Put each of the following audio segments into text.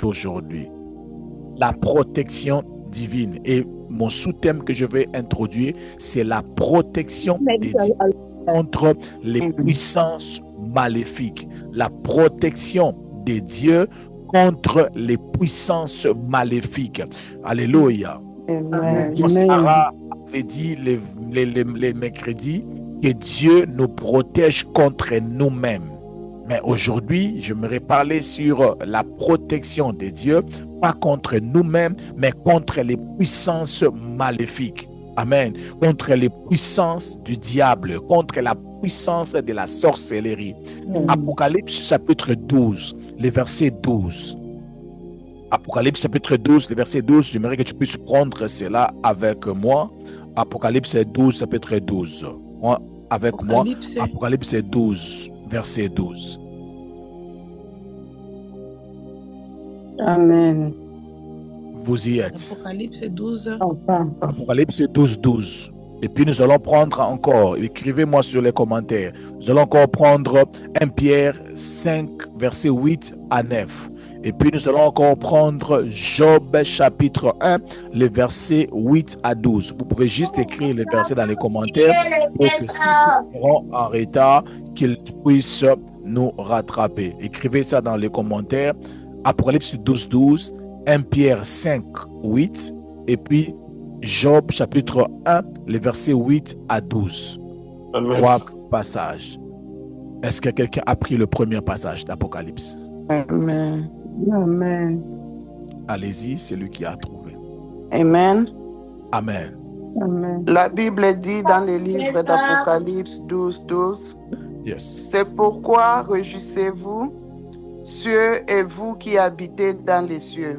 d'aujourd'hui. La protection divine. Et mon sous-thème que je vais introduire, c'est la protection des dieux contre les puissances maléfiques. La protection des dieux contre les puissances maléfiques. Alléluia. Sarah avait dit les mercredis que Dieu nous protège contre nous-mêmes. Mais aujourd'hui, j'aimerais parler sur la protection de Dieu, pas contre nous-mêmes, mais contre les puissances maléfiques. Amen. Contre les puissances du diable, contre la puissance de la sorcellerie. Apocalypse chapitre 12, le verset 12. Apocalypse chapitre 12, le verset 12. J'aimerais que tu puisses prendre cela avec moi. Apocalypse 12, chapitre 12. Avec Apocalypse. Moi. Apocalypse 12, verset 12. Amen. Vous y êtes. Apocalypse 12. Apocalypse 12, 12. Et puis nous allons prendre encore, écrivez-moi sur les commentaires, nous allons encore prendre 1 Pierre 5, verset 8 à 9. Et puis nous allons encore prendre Job chapitre 1, le verset 8 à 12. Vous pouvez juste écrire les versets dans les commentaires pour que si nous serons en retard, qu'ils puissent nous rattraper. Écrivez ça dans les commentaires. Apocalypse 12, 12, 1 Pierre 5, 8 et puis Job chapitre 1, les versets 8 à 12. Amen. 3 passages. Est-ce que quelqu'un a pris le premier passage d'Apocalypse? Amen. Amen. Allez-y, c'est lui qui a trouvé. Amen. Amen. Amen. La Bible dit dans le livre d'Apocalypse 12, 12. Yes. C'est pourquoi réjouissez-vous, cieux et vous qui habitez dans les cieux.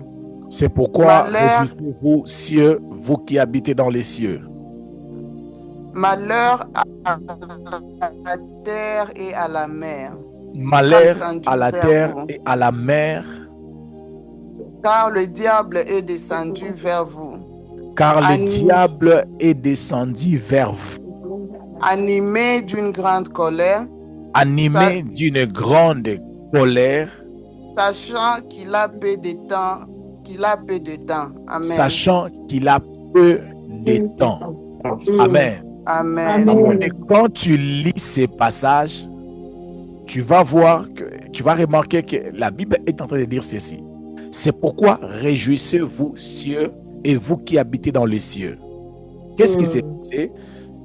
C'est pourquoi réjouissez-vous, cieux, vous qui habitez dans les cieux. Malheur à la terre et à la mer. Malheur à la terre et à la mer. Car le diable est descendu vers vous. Car le diable est descendu vers vous. Animé d'une grande colère. Animé d'une grande colère. Sachant qu'il a peu de temps. Amen. Sachant qu'il a peu de temps. Amen. Amen. Et quand tu lis ces passages, tu vas remarquer que la Bible est en train de dire ceci. C'est pourquoi réjouissez-vous, cieux, et vous qui habitez dans les cieux. Qu'est-ce qui s'est passé?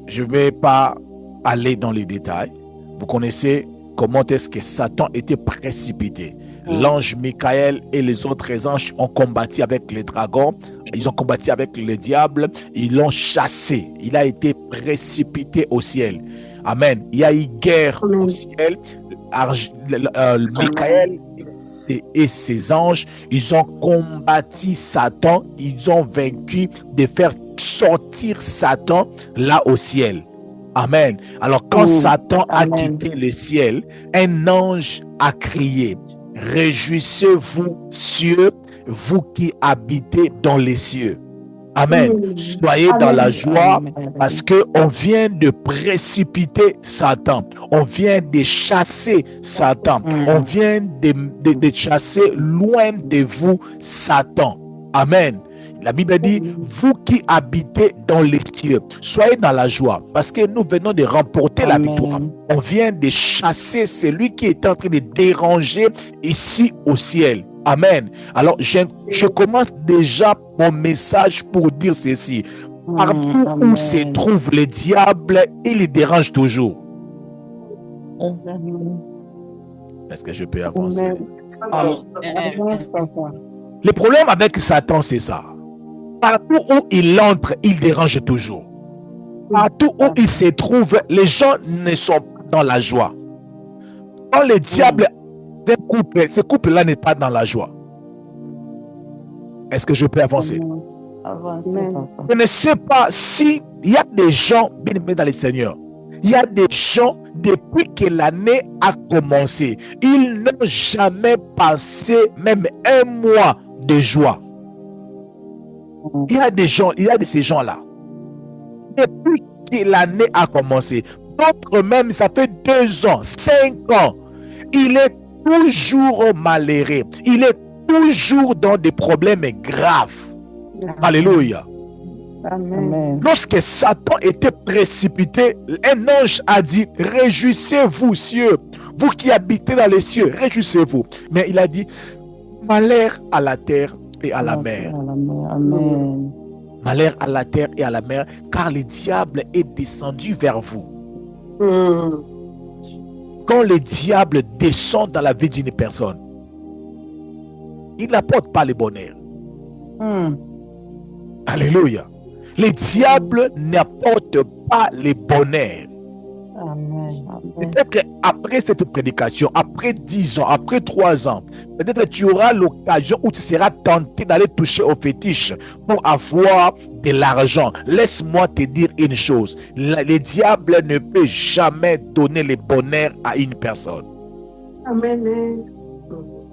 Je ne vais pas aller dans les détails. Vous connaissez comment est-ce que Satan était précipité. L'ange Michael et les autres anges ont combattu avec les dragons, ils ont combattu avec le diable, ils l'ont chassé, il a été précipité au ciel. Amen. Il y a eu guerre au ciel. Michael et ses anges, ils ont combattu Satan, ils ont vaincu de faire sortir Satan là au ciel. Amen. Alors quand Satan a quitté le ciel, un ange a crié: réjouissez-vous, cieux, vous qui habitez dans les cieux. Amen. Soyez dans la joie parce qu'on vient de précipiter Satan. On vient de chasser Satan. On vient de chasser loin de vous Satan. Amen. La Bible dit, vous qui habitez dans les cieux, soyez dans la joie parce que nous venons de remporter la victoire. On vient de chasser celui qui est en train de déranger ici au ciel. Amen. Alors, je commence déjà mon message pour dire ceci. Partout où se trouve le diable, il dérange toujours. Est-ce que je peux avancer? Le problème avec Satan, c'est ça. Partout où il entre, il dérange toujours. Partout où il se trouve, les gens ne sont pas dans la joie. Quand le diable est un couple, ce couple-là n'est pas dans la joie. Est-ce que je peux avancer? Je ne sais pas si il y a des gens bien aimés dans le Seigneur. Il y a des gens, depuis que l'année a commencé, ils n'ont jamais passé même un mois de joie. Il y a des gens, il y a de ces gens-là. Depuis que l'année a commencé, d'autres même, ça fait 2 ans, 5 ans, il est toujours malheureux. Il est toujours dans des problèmes graves. Alléluia. Amen. Lorsque Satan était précipité, un ange a dit, réjouissez-vous, cieux, vous qui habitez dans les cieux, réjouissez-vous. Mais il a dit, malheur à la terre et à la mer. Amen. Malheur à la terre et à la mer, car le diable est descendu vers vous. Quand le diable descend dans la vie d'une personne, il n'apporte pas le bonheur. Alléluia. Le diable n'apporte pas le bonheur. Peut-être qu'après cette prédication, après 10 ans, après 3 ans, peut-être que tu auras l'occasion où tu seras tenté d'aller toucher au fétiche pour avoir de l'argent. Laisse-moi te dire une chose. Le diable ne peut jamais donner le bonheur à une personne. Amen.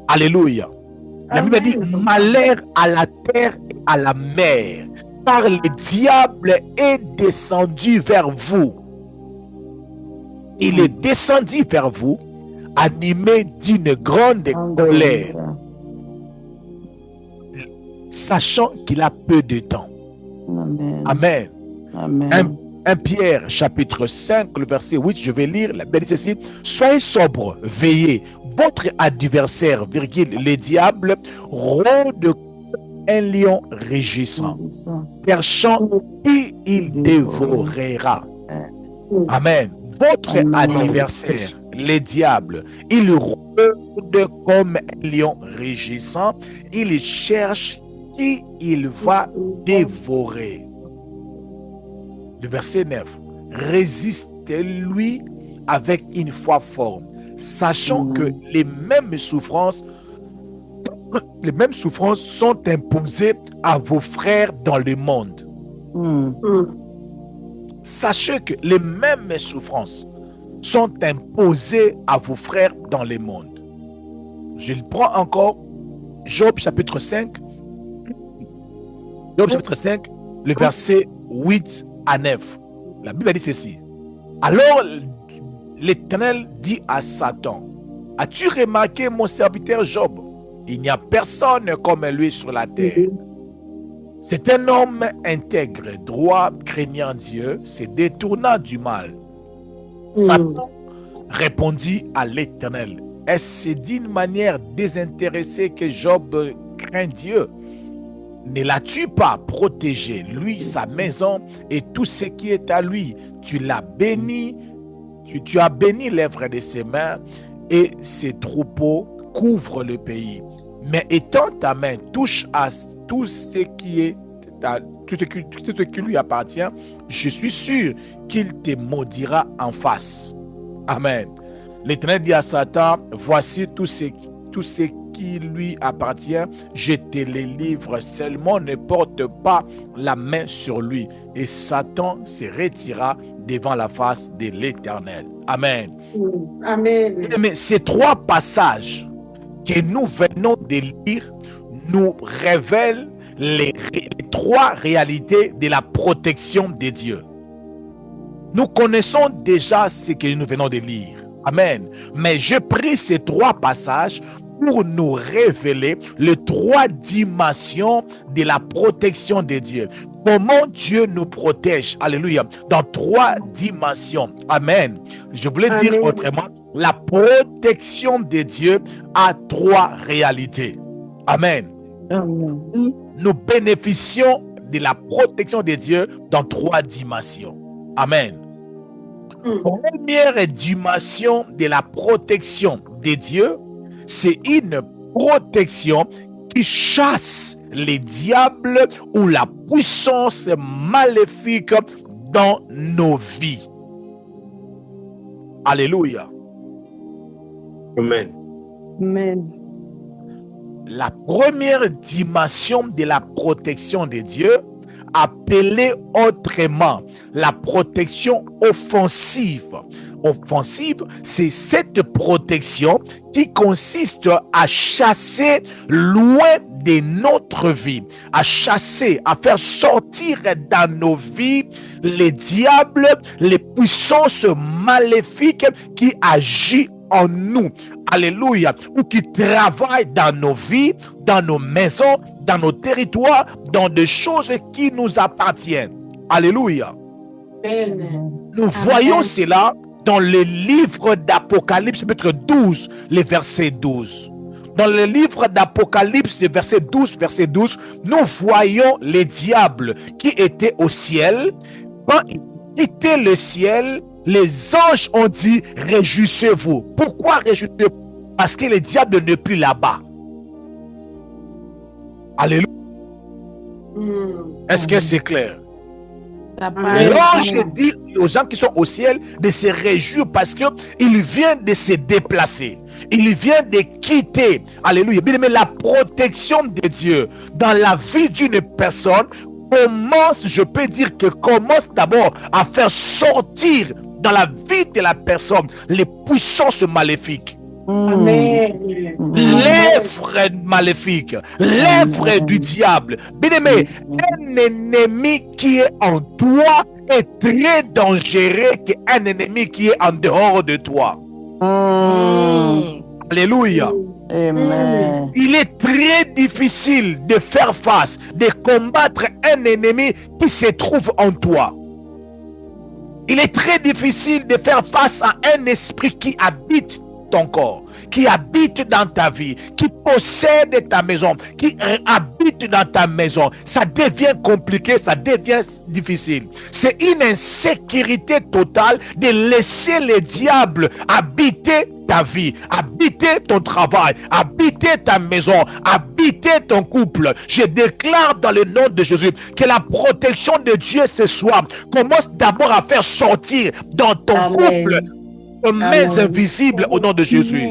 Alléluia. La Bible dit malheur à la terre et à la mer, car le diable est descendu vers vous. Il est descendu vers vous, animé d'une grande colère, sachant qu'il a peu de temps. Amen. 1 Pierre chapitre 5, le verset 8, je vais lire, la Bible dit ceci: soyez sobres, veillez, votre adversaire, le diable, rôde un lion rugissant, cherchant qui il dévorera. Amen. Votre adversaire, le diable, il rôde comme un lion rugissant, il cherche qui il va dévorer. Le verset 9. Résistez-lui avec une foi ferme, sachant que les mêmes souffrances sont imposées à vos frères dans le monde. Sachez que les mêmes souffrances sont imposées à vos frères dans le monde. Je prends encore Job chapitre 5. Job chapitre 5, le verset 8 à 9. La Bible dit ceci. Alors l'Éternel dit à Satan: as-tu remarqué mon serviteur Job? Il n'y a personne comme lui sur la terre. C'est un homme intègre, droit, craignant Dieu, se détournant du mal. Satan répondit à l'Éternel: est-ce d'une manière désintéressée que Job craint Dieu? Ne l'as-tu pas protégé, lui, sa maison et tout ce qui est à lui? Tu l'as béni, tu as béni l'œuvre de ses mains et ses troupeaux couvrent le pays. Mais étant ta main touche à tout ce qui lui appartient, je suis sûr qu'il te maudira en face. Amen. L'Éternel dit à Satan: voici tout ce qui lui appartient, je te les livre, seulement ne porte pas la main sur lui. Et Satan se retira devant la face de l'Éternel. Amen. Amen. Mais ces 3 passages que nous venons de lire nous révèlent les 3 réalités de la protection de Dieu. Nous connaissons déjà ce que nous venons de lire. Amen. Mais j'ai pris ces 3 passages pour nous révéler les 3 dimensions de la protection de Dieu. Comment Dieu nous protège. Alléluia. Dans 3 dimensions. Amen. Je voulais dire autrement, la protection de Dieu a 3 réalités. Amen. Nous bénéficions de la protection de Dieu dans 3 dimensions. Amen. Première dimension de la protection de Dieu, c'est une protection qui chasse les diables ou la puissance maléfique dans nos vies. Alléluia. Amen. Amen. La première dimension de la protection de Dieu, appelée autrement la protection offensive. Offensive, c'est cette protection qui consiste à chasser loin de notre vie, à chasser, à faire sortir dans nos vies les diables, les puissances maléfiques qui agissent en nous, alléluia, ou qui travaille dans nos vies, dans nos maisons, dans nos territoires, dans des choses qui nous appartiennent. Alléluia. Nous voyons cela dans le livre d'Apocalypse, chapitre 12, le verset 12. Dans le livre d'Apocalypse, le verset 12, nous voyons les diables qui étaient au ciel. Quand ils quittaient le ciel, les anges ont dit, réjouissez-vous. Pourquoi réjouissez-vous? Parce que le diable n'est plus là-bas. Alléluia. Est-ce que c'est clair? L'ange dit aux gens qui sont au ciel de se réjouir parce qu'il vient de se déplacer. Il vient de quitter. Alléluia. Bien aimé, la protection de Dieu dans la vie d'une personne commence, je peux dire que commence d'abord à faire sortir dans la vie de la personne les puissances maléfiques. L'œuvre maléfique, l'œuvre du diable. Bien aimé, un ennemi qui est en toi est très dangereux qu'un ennemi qui est en dehors de toi. Alléluia. Amen. Il est très difficile de faire face, de combattre un ennemi qui se trouve en toi. Il est très difficile de faire face à un esprit qui habite ton corps, qui habite dans ta vie, qui possède ta maison, qui habite dans ta maison. Ça devient compliqué, ça devient difficile. C'est une insécurité totale de laisser le diable habiter ta vie, habiter ton travail, habiter ta maison, habiter ton couple. Je déclare dans le nom de Jésus que la protection de Dieu ce soir commence d'abord à faire sortir dans ton couple mains invisibles au nom de Jésus.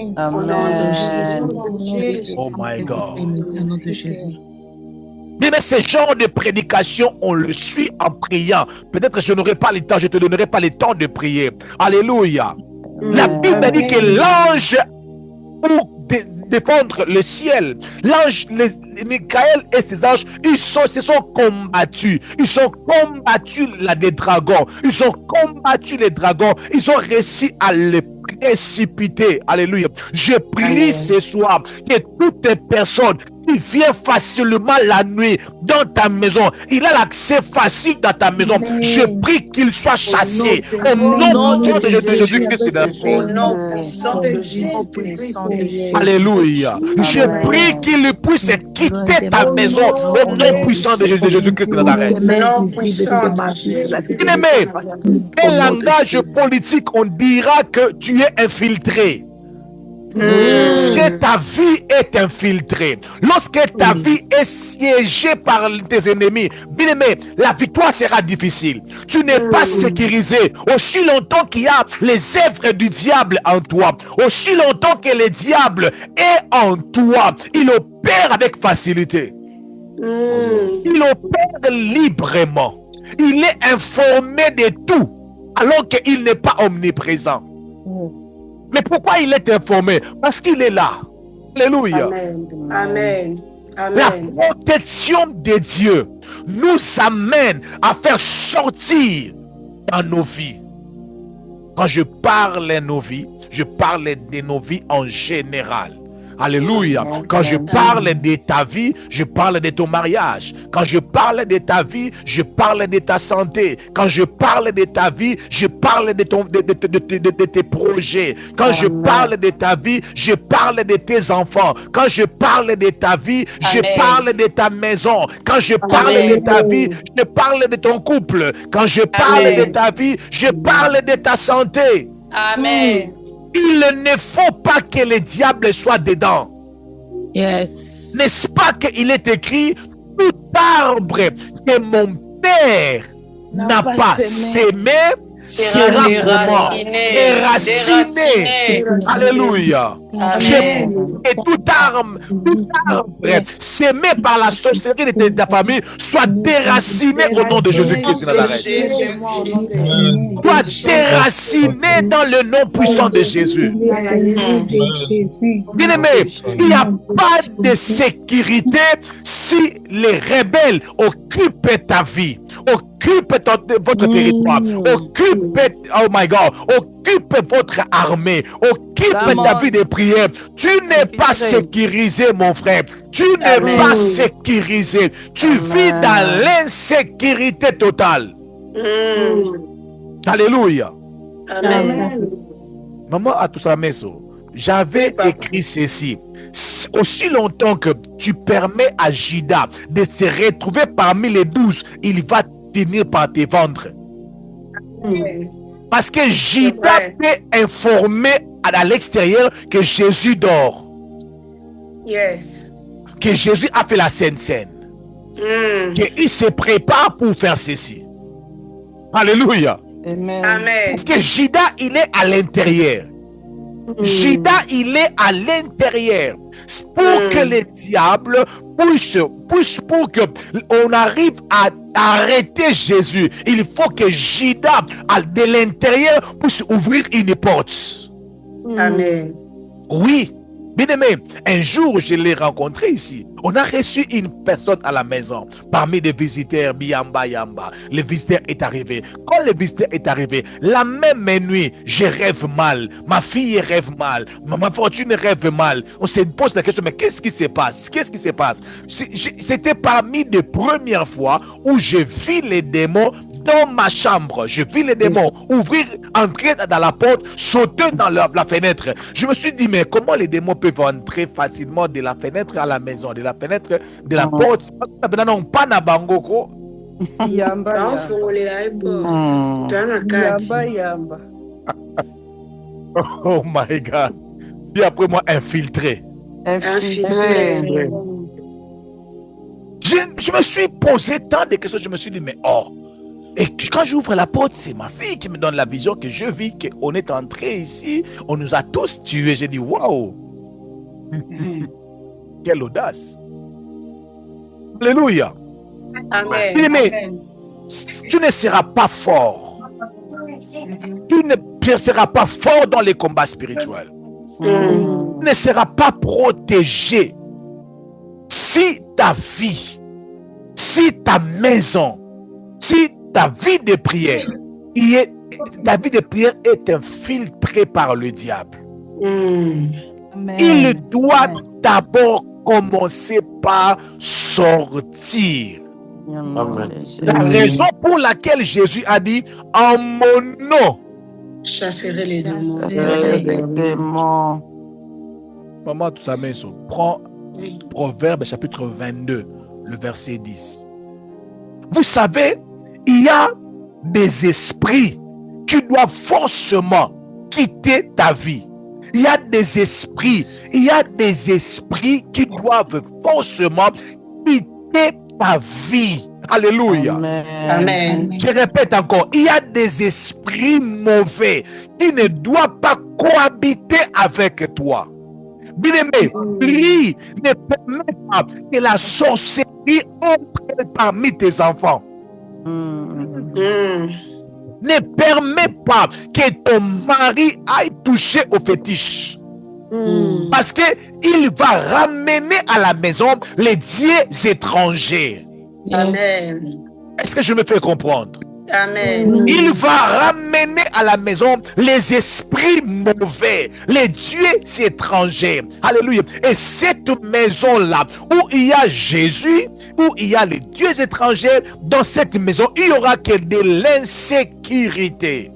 Oh my God. Bien, mais ce genre de prédication, on le suit en priant. Peut-être que je n'aurai pas le temps, je te donnerai pas le temps de prier. Alléluia. La Bible dit que l'ange, pour défendre le ciel, l'ange, Michael et ses anges, ils se sont combattus. Ils ont combattu des dragons. Ils ont combattu les dragons. Ils ont réussi à les précipiter. Alléluia. Je prie ce soir que toutes les personnes qui viennent facilement la nuit dans ta maison, il a l'accès facile dans ta maison. Je prie qu'il soit chassé au nom de Jésus-Christ. Alléluia. Je prie qu'il puisse quitter ta maison au nom puissant de Jésus-Christ de Nazareth. Bien-aimé, quel langage politique on dira que tu es infiltré? Lorsque ta vie est infiltrée, lorsque ta vie est siégée par tes ennemis, bien aimé, la victoire sera difficile. Tu n'es pas sécurisé. Aussi longtemps qu'il y a les œuvres du diable en toi, aussi longtemps que le diable est en toi, il opère avec facilité. Il opère librement. Il est informé de tout, alors qu'il n'est pas omniprésent. Mais pourquoi il est informé? Parce qu'il est là. Alléluia. Amen. Amen. La protection de Dieu nous amène à faire sortir dans nos vies. Quand je parle de nos vies, je parle de nos vies en général. Alléluia. Quand je parle de ta vie, je parle de ton mariage. Quand je parle de ta vie, je parle de ta santé. Quand je parle de ta vie, je parle de tes projets. Quand je parle de ta vie, je parle de tes enfants. Quand je parle de ta vie, je parle de ta maison. Quand je parle de ta vie, je parle de ton couple. Quand je parle de ta vie, je parle de ta santé. Amen. Il ne faut pas que le diable soit dedans. Yes. N'est-ce pas qu'il est écrit, tout arbre que mon père n'a pas sémé sera déraciné. Alléluia. Et tout arbre sémé par la sorcellerie de ta famille soit déraciné au nom de Jésus-Christ de Nazareth. Soit déraciné dans le nom puissant de Jésus. Bien-aimé, il n'y a pas de sécurité si les rebelles occupent ta vie, occupe votre territoire, occupe, oh my God, occupe votre armée, occupe ta vie de prière. Tu n'es pas sécurisé, mon frère. Tu n'es pas sécurisé. Tu vis dans l'insécurité totale. Alléluia. Amen. Maman a tout ça, j'avais écrit ceci. Aussi longtemps que tu permets à Judas de se retrouver parmi les 12, il va finir par te vendre. Parce que Judas peut informer à l'extérieur que Jésus dort. Yes. Que Jésus a fait la Sainte Seine. Qu'il se prépare pour faire ceci. Alléluia. Amen. Parce que Judas, il est à l'intérieur. Judas, il est à l'intérieur. Pour que le diable puisse pour que on arrive à arrêter Jésus, il faut que Judas, de l'intérieur, puisse ouvrir une porte. Amen. Oui. Bien aimé, un jour je l'ai rencontré ici. On a reçu une personne à la maison parmi des visiteurs. Yamba. Le visiteur est arrivé. Quand le visiteur est arrivé, la même nuit, je rêve mal. Ma fille rêve mal. Ma fortune rêve mal. On se pose la question, mais qu'est-ce qui se passe? Qu'est-ce qui se passe? C'était parmi les premières fois où je vis les démons dans ma chambre. Je vis les démons ouvrir, entrer dans la porte, sauter dans la fenêtre. Je me suis dit, mais comment les démons peuvent entrer facilement de la fenêtre à la maison, de la fenêtre, de la porte? Non, pas na bangoko. Yamba. Oh my God. Puis après moi, infiltré. Je me suis posé tant de questions. Je me suis dit, mais et quand j'ouvre la porte, c'est ma fille qui me donne la vision que je vis, qu'on est entré ici, on nous a tous tués. J'ai dit, waouh! Quelle audace! Alléluia! Amen. Mais tu ne seras pas fort. Tu ne seras pas fort dans les combats spirituels. Tu ne seras pas protégé si ta vie, si ta maison, si ta vie de prière, ta vie de prière est infiltrée par le diable. Il doit d'abord commencer par sortir. La raison pour laquelle Jésus a dit, en mon nom, chasserai les démons. Maman, tout ça, mais prends Proverbe chapitre 22, le verset 10. Vous savez, il y a des esprits qui doivent forcément quitter ta vie. Il y a des esprits qui doivent forcément quitter ta vie. Alléluia. Amen. Je répète encore, il y a des esprits mauvais qui ne doivent pas cohabiter avec toi. Bien-aimé, prie, ne permet pas que la sorcellerie entre parmi tes enfants. Ne permet pas que ton mari aille toucher au fétiche. Parce qu'il va ramener à la maison les dieux étrangers. Amen. Est-ce que je me fais comprendre? Amen. Il va ramener à la maison les esprits mauvais, les dieux étrangers. Alléluia. Et cette maison-là, où il y a Jésus, où il y a les dieux étrangers, dans cette maison, il y aura que de l'insécurité.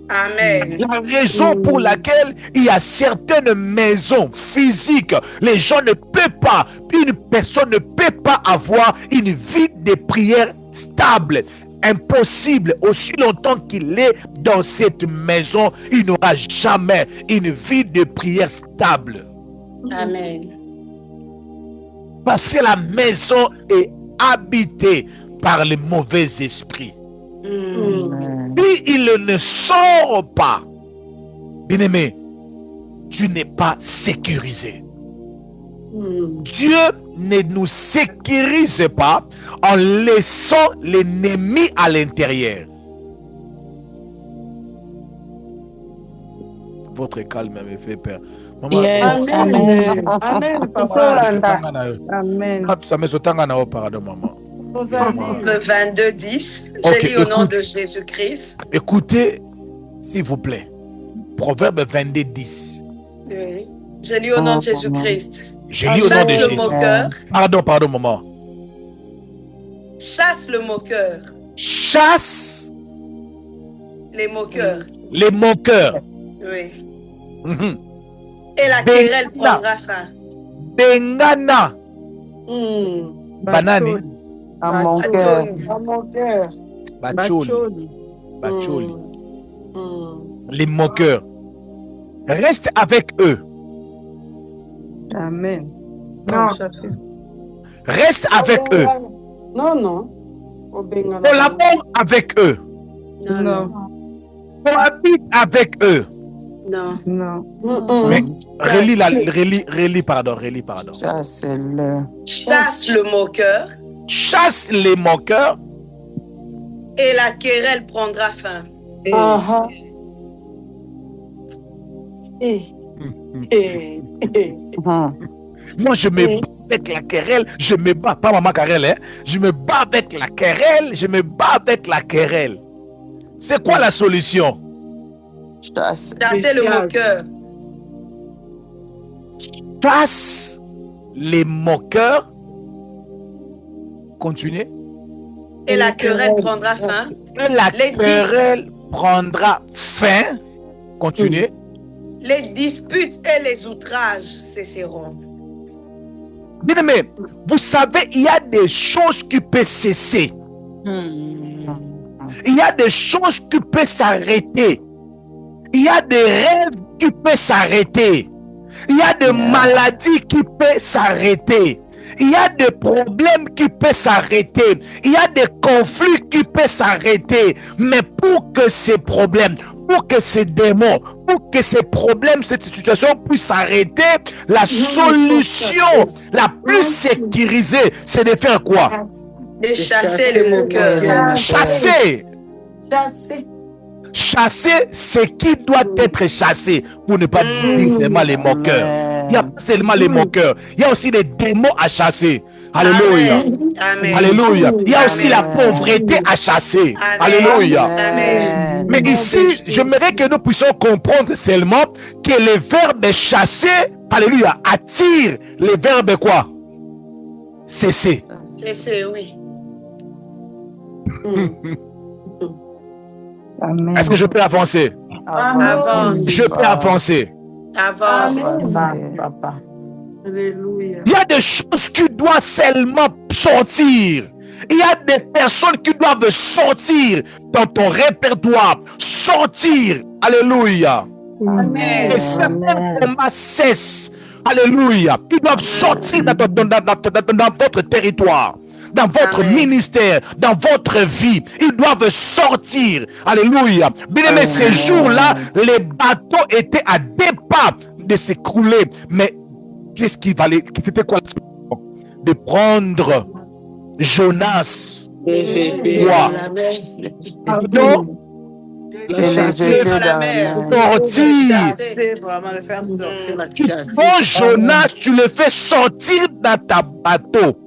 Amen. La raison pour laquelle il y a certaines maisons physiques, les gens ne peuvent pas, une personne ne peut pas avoir une vie de prière stable. Impossible, aussi longtemps qu'il est dans cette maison, il n'aura jamais une vie de prière stable. Amen. Parce que la maison est habitée par les mauvais esprits. Si il ne sort pas, bien-aimé, tu n'es pas sécurisé. Dieu ne nous sécurise pas en laissant l'ennemi à l'intérieur. Votre calme me fait peur. Maman, Yes. Amen. Amen. Papa. Amen. ça me saute en haut, pardon, maman. Le 22, 10. Ok, Je lis au nom écoute. de Jésus-Christ. Écoutez, s'il vous plaît. Proverbe 22, 10. Oui. Je lis au nom de Jésus-Christ. Je lis au nom Chasse de le Jésus. moqueur. Pardon, maman. Chasse le moqueur. Chasse Les moqueurs. les moqueurs. Oui. Mhm. Et la querelle prendra fin. Bengana. Banani. À mon cœur. Bacholi. Les moqueurs. Reste avec eux. Amen. Reste avec eux. Non. Collabore avec eux. Non. Cohabite avec eux. Non. Mais relis, pardon. Chasse-le. Chasse le moqueur. Chasse les moqueurs. Et la querelle prendra fin. Moi, je me bats avec la querelle. Je me bats, pas maman querelle, hein. Je me bats avec la querelle. C'est quoi la solution? Chassez le moqueur. Chasse les moqueurs. Continuez. Et la querelle prendra fin. Et la querelle prendra fin. Continuez. Les disputes et les outrages cesseront. Bien aimé, vous savez, il y a des choses qui peuvent cesser. Il y a des choses qui peuvent s'arrêter. Il y a des rêves qui peuvent s'arrêter. Il y a des maladies qui peuvent s'arrêter. Il y a des problèmes qui peuvent s'arrêter. Il y a des conflits qui peuvent s'arrêter. Mais pour que ces problèmes, pour que ces démons, pour que ces problèmes, cette situation puisse s'arrêter, la solution la plus sécurisée, c'est de faire quoi? Et chasser les moqueurs. Chasser. Chasser ce qui doit être chassé, pour ne pas dire seulement les moqueurs. Il n'y a pas seulement les moqueurs, il y a aussi les démons à chasser. Alléluia. Amen. Alléluia. Il y a aussi la pauvreté à chasser. Amen. Alléluia. Amen. Mais ici, j'aimerais que nous puissions comprendre seulement que le verbe chasser, alléluia, attire le verbe quoi? Cesser. C'est oui. Amen. Est-ce que je peux avancer? Avance. Je peux avancer. Avance. Papa. Il y a des choses qui doivent seulement sortir. Il y a des personnes qui doivent sortir dans ton répertoire. Sortir. Alléluia. Amen. Et certains combats cessent. Alléluia. Ils doivent sortir dans votre territoire, dans votre ministère, dans votre vie. Ils doivent sortir. Alléluia. Bien aimé, ces jours-là, les bateaux étaient à deux pas de s'écrouler. Mais qu'est-ce qu'il fallait? C'était quoi? De prendre Jonas. Quoi? Non? Et les jeter dans la mer. Sortir. C'est vraiment le faire sortir la Tu prends Jonas, tu le fais sortir dans ta bateau.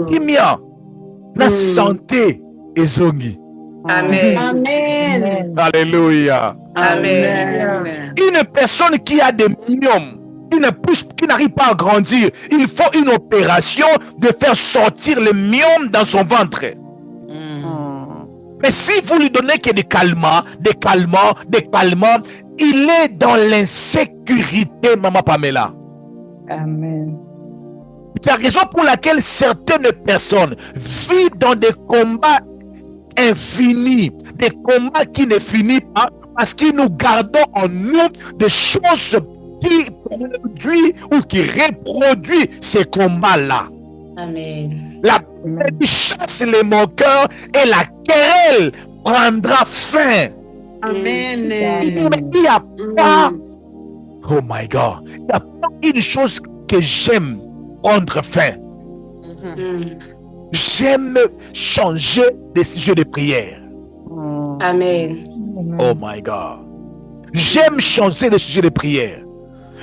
Kimia, la santé est zongi. Amen. Alléluia. Amen. Une personne qui a des myome, qui n'arrive pas à grandir, il faut une opération de faire sortir le myome dans son ventre. Mais si vous lui donnez que des calmants, il est dans l'insécurité, maman Pamela. Amen. C'est la raison pour laquelle certaines personnes vivent dans des combats infinis, des combats qui ne finissent pas, parce que nous gardons en nous des choses qui produisent ou qui reproduisent ces combats-là. Amen. La chasse les moqueurs et la querelle prendra fin. Amen. Il n'y a pas, oh my God, il n'y a pas une chose que j'aime prendre fin. J'aime changer de sujet de prière. Amen. Oh my God. J'aime changer de sujet de prière.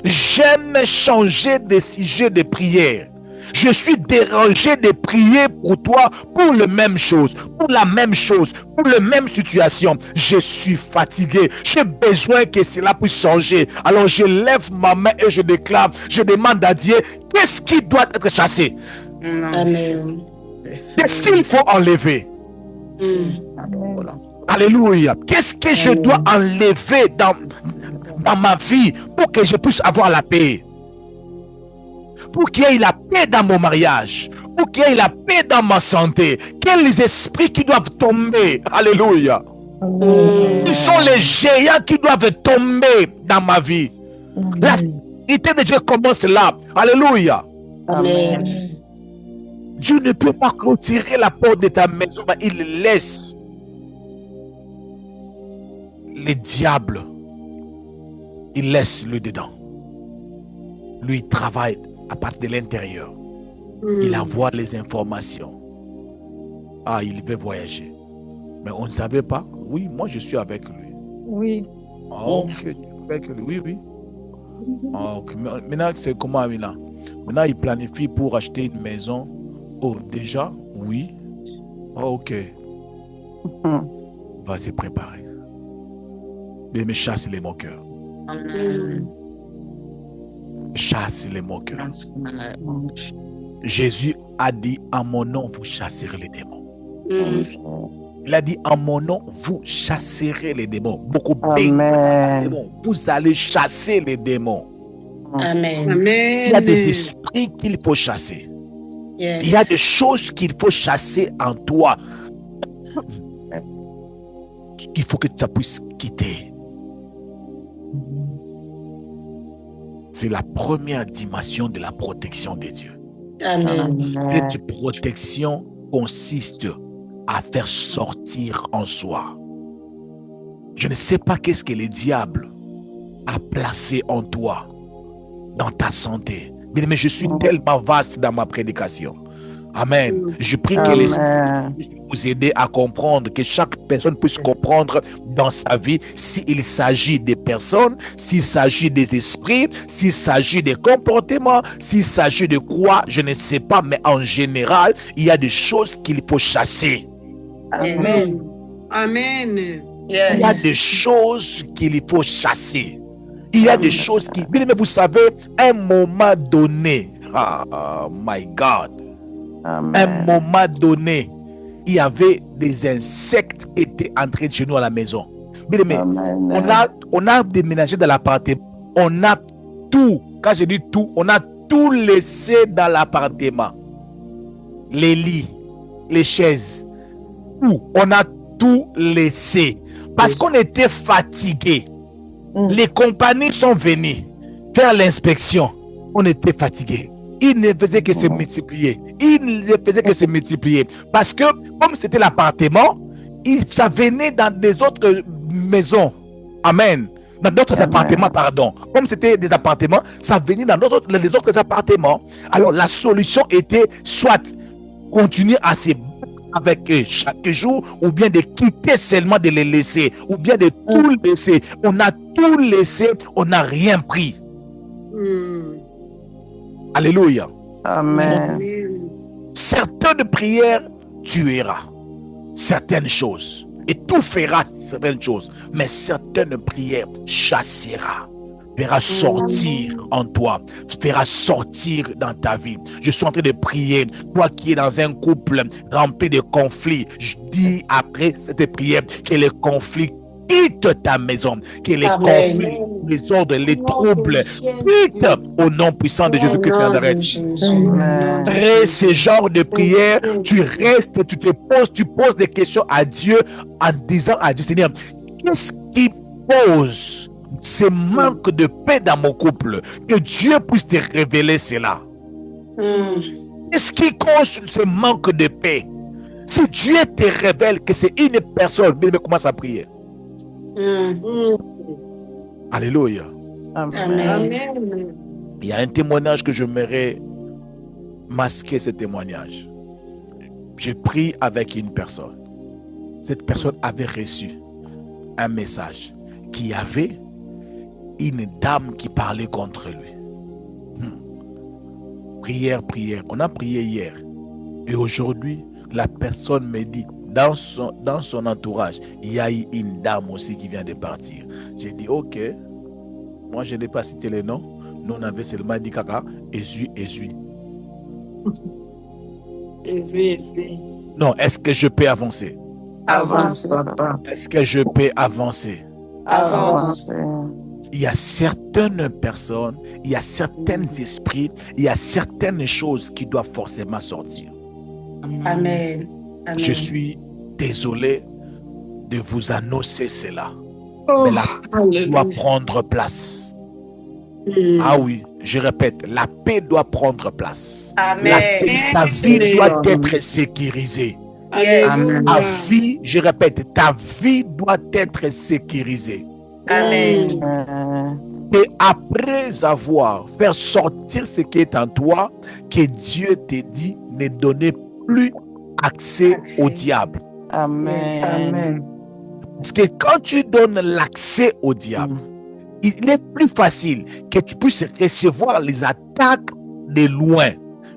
J'aime changer de sujet de prière. Je suis dérangé de prier pour toi, pour la même chose, pour la même chose, pour la même situation. Je suis fatigué. J'ai besoin que cela puisse changer. Alors je lève ma main et je déclare, je demande à Dieu, qu'est-ce qui doit être chassé? Amen. Qu'est-ce qu'il faut enlever? Alléluia. Qu'est-ce que je dois enlever dans ma vie pour que je puisse avoir la paix? Pour qu'il y ait la paix dans mon mariage, pour qu'il y ait la paix dans ma santé. Quels esprits qui doivent tomber? Alléluia. Quels sont les géants qui doivent tomber dans ma vie? La sécurité de Dieu commence là. Alléluia. Amen. Dieu ne peut pas clôturer la porte de ta maison, mais il laisse les diables. Il laisse le dedans. Lui, il travaille à partir de l'intérieur. Il envoie les informations. Ah, il veut voyager. Mais on ne savait pas. Oui, moi je suis avec lui. Oui. Ok, tu es avec lui. Oui, oui. Ok, maintenant, c'est comment maintenant? Maintenant, il planifie pour acheter une maison. Oh, déjà? Oui. Ok. Va se préparer. Il me chasse les moqueurs. Chasse les moqueurs. Jésus a dit, en mon nom, vous chasserez les démons. Il a dit, en mon nom, vous chasserez les démons. Beaucoup Amen. vous allez chasser les démons. Amen. Il y a des esprits qu'il faut chasser. Yes. Il y a des choses qu'il faut chasser en toi. Il faut que tu puisses quitter. C'est la première dimension de la protection de Dieu. Amen. Cette protection consiste à faire sortir en soi. Je ne sais pas qu'est-ce que le diable a placé en toi, dans ta santé. Mais je suis tellement vaste dans ma prédication. Amen. Je prie que l'Esprit puisse vous aider à comprendre, que chaque personne puisse comprendre dans sa vie s'il s'agit des personnes, s'il s'agit des esprits, s'il s'agit des comportements, s'il s'agit de quoi, je ne sais pas, mais en général, il y a des choses qu'il faut chasser. Amen. Amen. Yes. Il y a des choses qu'il faut chasser. Il y a des choses qui... Mais vous savez, à un moment donné, oh my God, Amen. à un moment donné, il y avait des insectes qui étaient entrés chez nous à la maison. Mais on a déménagé dans l'appartement. On a tout, quand je dis tout, on a tout laissé dans l'appartement. Les lits, les chaises, tout. On a tout laissé. Parce qu'on était fatigués. Les compagnies sont venues faire l'inspection. On était fatigués. Il ne faisait que se multiplier. Il ne faisait que se multiplier. Parce que, comme c'était l'appartement, ça venait dans des autres maisons. Amen. Dans d'autres appartements, pardon. Comme c'était des appartements, ça venait dans les autres appartements. Alors, la solution était soit continuer à se battre avec eux chaque jour, ou bien de quitter seulement, de les laisser, ou bien de tout laisser. On a tout laissé, on n'a rien pris. Alléluia. Amen. Certaines prières tuera certaines choses, et tout fera certaines choses, mais certaines prières chassera, fera sortir en toi, fera sortir dans ta vie. Je suis en train de prier, toi qui es dans un couple rempli de conflits, je dis après cette prière que les conflits quittent ta maison, que les conflits, les ordres, les troubles quittent au nom puissant de Jésus-Christ de Nazareth. Après ce genre de prière, tu restes, tu poses des questions à Dieu en disant à Dieu, Seigneur, qu'est-ce qui pose ce manque de paix dans mon couple? Que Dieu puisse te révéler cela. Qu'est-ce qui cause ce manque de paix? Si Dieu te révèle que c'est une personne, mais commence à prier. Alléluia. Amen. Il y a un témoignage que j'aimerais masquer, ce témoignage. J'ai pris avec une personne. Cette personne avait reçu un message qui avait une dame qui parlait contre lui. Prière. On a prié hier. Et aujourd'hui, la personne me dit, dans son entourage, il y a une dame aussi qui vient de partir. J'ai dit, ok. Moi, je n'ai pas cité les noms. Nous, on avait seulement dit caca, Ezui. Non, est-ce que je peux avancer? Avance, papa. Est-ce que je peux avancer? Avance. Il y a certaines personnes, il y a certains esprits, il y a certaines choses qui doivent forcément sortir. Amen. Je suis désolé de vous annoncer cela. Oh, mais la paix doit prendre place. Ah oui, je répète, la paix doit prendre place. Amen. Ta vie doit être sécurisée. Yes. Ta vie, je répète, ta vie doit être sécurisée. Amen. Et après avoir fait sortir ce qui est en toi, que Dieu te dit, ne donnez plus accès au diable. Amen. Parce que quand tu donnes l'accès au diable, il est plus facile que tu puisses recevoir les attaques de loin.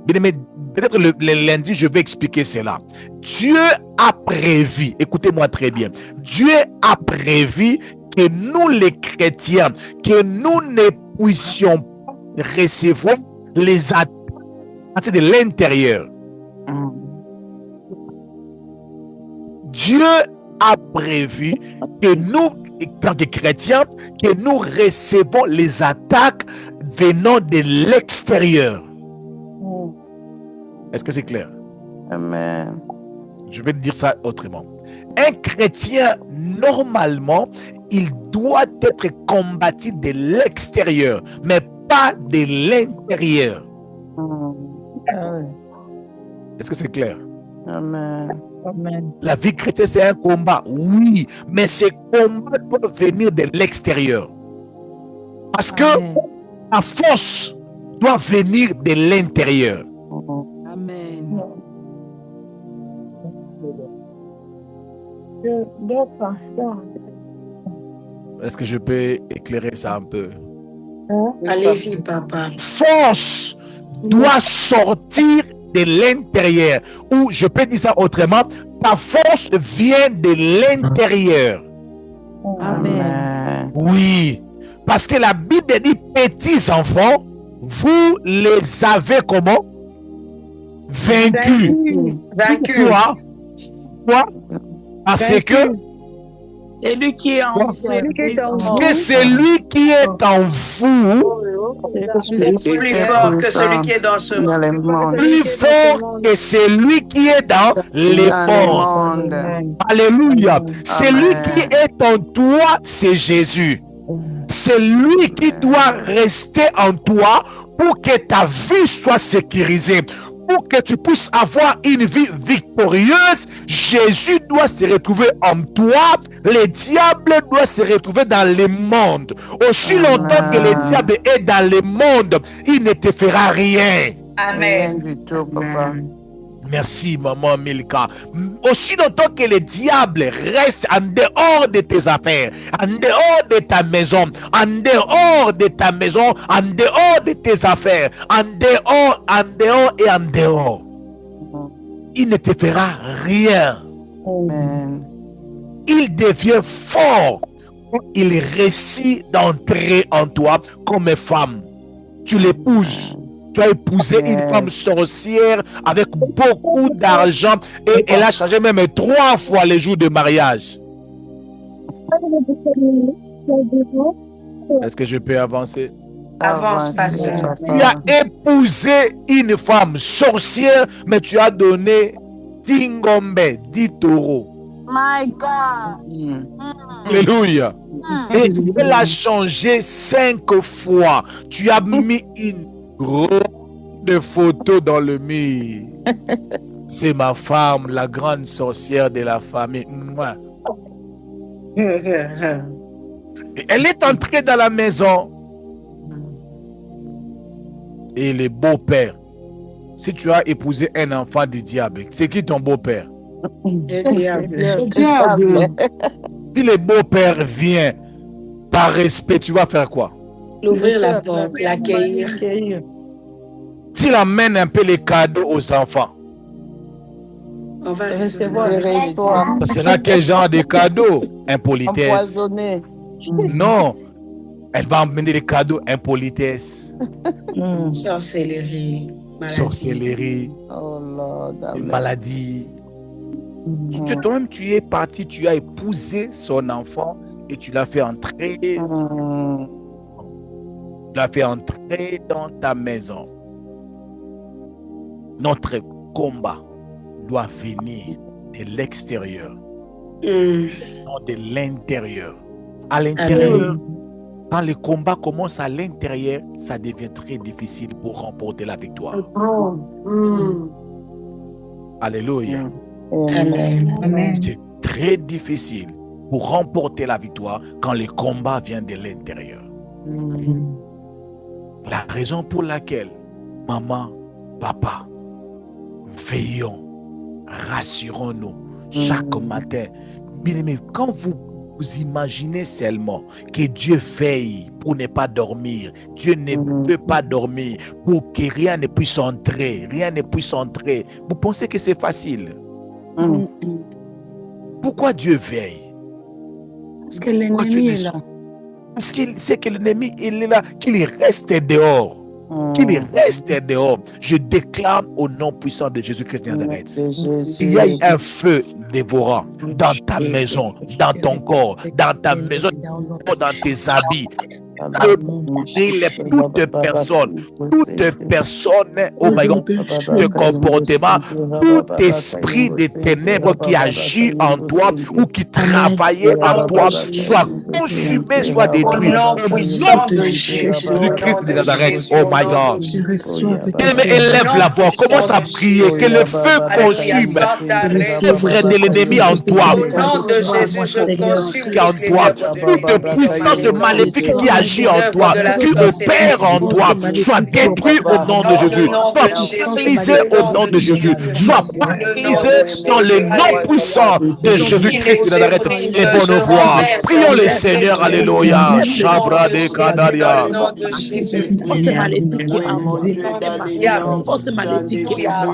Mais peut-être le lundi, je vais expliquer cela. Dieu a prévu, écoutez-moi très bien, Dieu a prévu que nous les chrétiens, que nous ne puissions pas recevoir les attaques de l'intérieur. Dieu a prévu que nous, tant que chrétiens, que nous recevons les attaques venant de l'extérieur. Est-ce que c'est clair? Amen. Je vais te dire ça autrement. Un chrétien, normalement, il doit être combattu de l'extérieur, mais pas de l'intérieur. Est-ce que c'est clair? Amen. La vie chrétienne, c'est un combat, oui, mais ce combat doit venir de l'extérieur. Parce que la force doit venir de l'intérieur. Amen. Est-ce que je peux éclairer ça un peu? Allez-y, papa. Force doit sortir de l'intérieur. Ou je peux dire ça autrement, ta force vient de l'intérieur. Amen. Oui, parce que la Bible dit, petits enfants, vous les avez comment? Vaincus. Vaincu. Pourquoi? Parce que Et lui qui est en vous. que celui qui est en vous Plus fort que celui qui est dans ce monde. plus fort que celui qui est dans les mondes. Alléluia. Celui qui est en toi, c'est Jésus. C'est lui qui doit rester en toi pour que ta vie soit sécurisée. Pour que tu puisses avoir une vie victorieuse, Jésus doit se retrouver en toi. Le diable doit se retrouver dans le monde. Aussi longtemps que le diable est dans le monde, il ne te fera rien. Amen. Du tout, papa. Merci, maman Milka. Aussi longtemps que le diable reste en dehors de tes affaires, en dehors de ta maison, en dehors de ta maison, en dehors de tes affaires, en dehors et en dehors, il ne te fera rien. Amen. Il devient fort quand il réussit d'entrer en toi comme femme. Tu l'épouses. Tu as épousé une femme sorcière avec beaucoup d'argent et elle a changé même 3 fois les jours de mariage. Est-ce que je peux avancer? Avance, pasteur. Tu as épousé une femme sorcière, mais tu as donné 10 ngombe, 10 taureaux. My God. Alléluia. Et elle a changé 5 fois. Tu as mis une de photos dans le mur. C'est ma femme, la grande sorcière de la famille. Mouah. Et elle est entrée dans la maison. Et le beau-père, si tu as épousé un enfant du diable, c'est qui ton beau-père? Le diable. Le diable. Si le beau-père vient Par respect, tu vas faire quoi? L'ouvrir la porte, l'accueillir. S'il amène un peu les cadeaux aux enfants, On va recevoir. ça sera quel genre de cadeaux? Impolitesse. Empoisonné. Non, elle va amener les cadeaux impolitesse, Sorcellerie. Maladie. sorcellerie, Oh Lord, amen. maladie. Toi-même, tu es parti, tu as épousé son enfant et tu l'as fait entrer, dans ta maison. Notre combat doit venir de l'extérieur, non de l'intérieur. À l'intérieur, quand le combat commence à l'intérieur, ça devient très difficile pour remporter la victoire. Alléluia. Amen. C'est très difficile pour remporter la victoire quand le combat vient de l'intérieur. La raison pour laquelle, maman, papa, veillons, rassurons-nous chaque matin. Bien-aimés, quand vous imaginez seulement que Dieu veille pour ne pas dormir, Dieu ne peut pas dormir pour que rien ne puisse entrer, vous pensez que c'est facile? Pourquoi Dieu veille? Parce que l'ennemi est là. Parce qu'il sait que l'ennemi il est là, qu'il reste dehors. Qu'il reste dehors. Je déclare au nom puissant de Jésus-Christ de Nazareth. Il y a un feu dévorant dans ta maison, dans ton corps, dans ta maison, dans tes habits. Toute personne, oh my God, de comportement, tout esprit de ténèbres qui agit en toi ou qui travaillait en toi, soit consumé, soit détruit. Au nom de Jésus-Christ de Nazareth, oh my God. Élève la voix, commence à prier, que le feu consume l'œuvre de l'ennemi en toi. Au nom de Jésus, je consume En toi, toute puissance maléfique qui agit en toi, qui opère en toi, soit détruit au nom de Jésus, soit brisé au nom de Jésus, soit brisé dans le nom puissant de Jésus-Christ de Nazareth. Et bonne voix. Prions le Seigneur, alléluia. Chabra de Canaria. Force maléfique qui a envoyé, force maléfique qui a